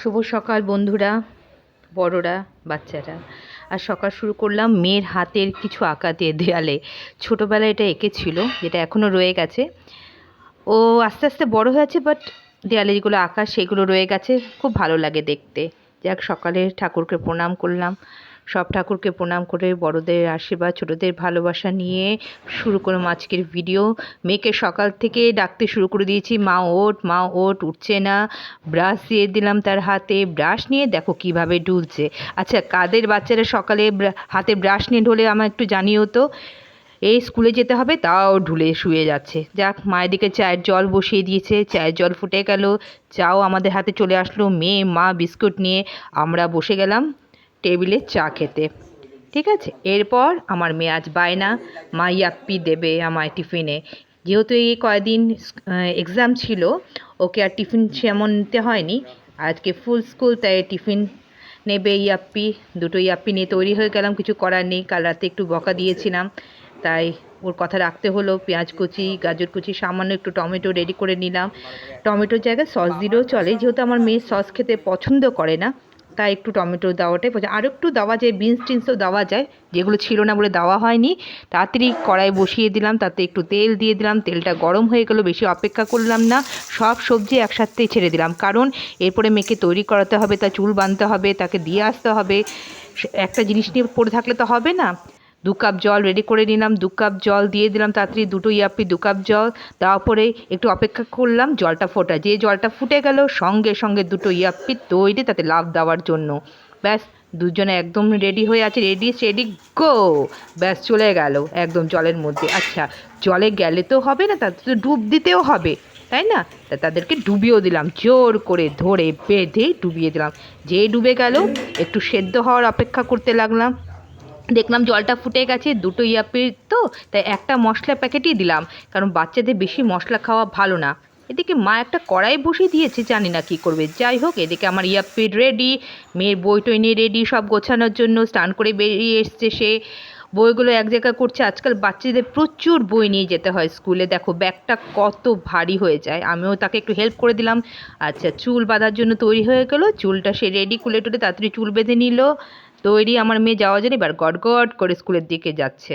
শুভ সকাল বন্ধুরা, বড়রা, বাচ্চারা। আর সকাল শুরু করলাম মেয়ের হাতের কিছু আঁকা দিয়ে দেয়ালে। ছোটোবেলায় এটা এঁকেছিল, যেটা এখনও রয়ে গেছে। ও আস্তে আস্তে বড় হয়েছে, বাট দেয়ালে যেগুলো আঁকা সেগুলো রয়ে গেছে। খুব ভালো লাগে দেখতে। যাক, সকালে ঠাকুরকে প্রণাম করলাম। সব ঠাকুরকে প্রণাম করে বড়দের আশীর্বাদ, ছোটদের ভালোবাসা নিয়ে শুরু করলাম আজকের ভিডিও। মেয়েকে সকাল থেকে ডাকতে শুরু করে দিয়েছি, মা ওঠ, মা ওঠ, উঠছে না। ব্রাশ দিয়ে দিলাম তার হাতে, ব্রাশ নিয়ে দেখো কিভাবে ঢুলছে। আচ্ছা, কাদের বাচ্চারা সকালে হাতে ব্রাশ নিয়ে ঢোলে আমার একটু জানিও তো। এই স্কুলে যেতে হবে তাও ঢুলে শুয়ে যাচ্ছে। যাক, মায়ের দিকে চায়ের জল বসিয়ে দিয়েছে, চায়ের জল ফুটে গেল, চাও আমাদের হাতে চলে আসলো। মেয়ে, মা বিস্কুট নিয়ে আমরা বসে গেলাম টেবিলে চা খেতে। ঠিক আছে, এরপর আমার মেয়ে আজ বায়না, মা ইয়াপ্পি দেবে আমায় টিফিনে। যেহেতু এই কয়েকদিন এক্সাম ছিল, ওকে আর টিফিন সেমন নিতে হয়নি। আজকে ফুল স্কুল, তাই টিফিন নেবে ইয়াপ্পি। দুটো ইয়াপ্পি নিয়ে তৈরি হয়ে গেলাম, কিছু করার নেই। কাল রাতে একটু বকা দিয়েছিলাম, তাই ওর কথা রাখতে হলো। পেঁয়াজ কুচি, গাজর কুচি, সামান্য একটু টমেটো রেডি করে নিলাম। টমেটোর জায়গায় সস দিলেও চলে, যেহেতু আমার মেয়ে সস খেতে পছন্দ করে না, তাই একটু টমেটো দেওয়াটাই পছন্দ। আর একটু দেওয়া যায়, বিনস টিনসও দেওয়া যায়, যেগুলো ছিল না বলে দেওয়া হয়নি। তাড়াতাড়ি কড়াই বসিয়ে দিলাম, তাতে একটু তেল দিয়ে দিলাম। তেলটা গরম হয়ে গেল, বেশি অপেক্ষা করলাম না, সব সবজি একসাথেই ছেড়ে দিলাম। কারণ এরপরে মেয়েকে তৈরি করাতে হবে, তার চুল বাঁধতে হবে, তাকে দিয়ে আসতে হবে। একটা জিনিস নিয়ে পড়ে থাকলে তো হবে না। 2 কাপ জল রেডি করে নিলাম, 2 কাপ জল দিয়ে দিলাম তাড়াতাড়ি। দুটো ইয়াপ্পি 2 কাপ জল দেওয়ার পরে একটু অপেক্ষা করলাম জলটা ফোটা। যে জলটা ফুটে গেল, সঙ্গে সঙ্গে দুটো ইয়াপ্পি তৈরি তাতে লাফ দেওয়ার জন্য। ব্যাস, দুজনে একদম রেডি হয়ে আছে, রেডি সেডি গো। ব্যাস, চলে গেল একদম জলের মধ্যে। আচ্ছা, জলে গেলে তো হবে না, তাদের তো ডুব দিতেও হবে, তাই না? তা তাদেরকে ডুবিয়েও দিলাম, জোর করে ধরে বেঁধে ডুবিয়ে দিলাম। যে ডুবে গেল, একটু সেদ্ধ হওয়ার অপেক্ষা করতে লাগলাম। দেখলাম জলটা ফুটে গেছে, দুটো ইয়াপ্পি তো, তাই একটা মশলা প্যাকেটই দিলাম, কারণ বাচ্চাদের বেশি মশলা খাওয়া ভালো না। এদিকে মা একটা কড়াই বসিয়ে দিয়েছে, জানি না কী করবে। যাই হোক, এদিকে আমার ইয়াপ্পি রেডি, মেয়ের বই টই নিয়ে রেডি সব গোছানোর জন্য। স্নান করে বেরিয়ে এসছে সে, বইগুলো এক জায়গায় করছে। আজকাল বাচ্চাদের প্রচুর বই নিয়ে যেতে হয় স্কুলে, দেখো ব্যাগটা কত ভারী হয়ে যায়। আমিও তাকে একটু হেল্প করে দিলাম। আচ্ছা, চুল বাঁধার জন্য তৈরি হয়ে গেল, চুলটা সে রেডি, কুলে টুলে তাড়াতাড়ি চুল বেঁধে নিল। তৈরি আমার মেয়ে যাওয়ার জন্য। এবার গট গট করে স্কুলের দিকে যাচ্ছে।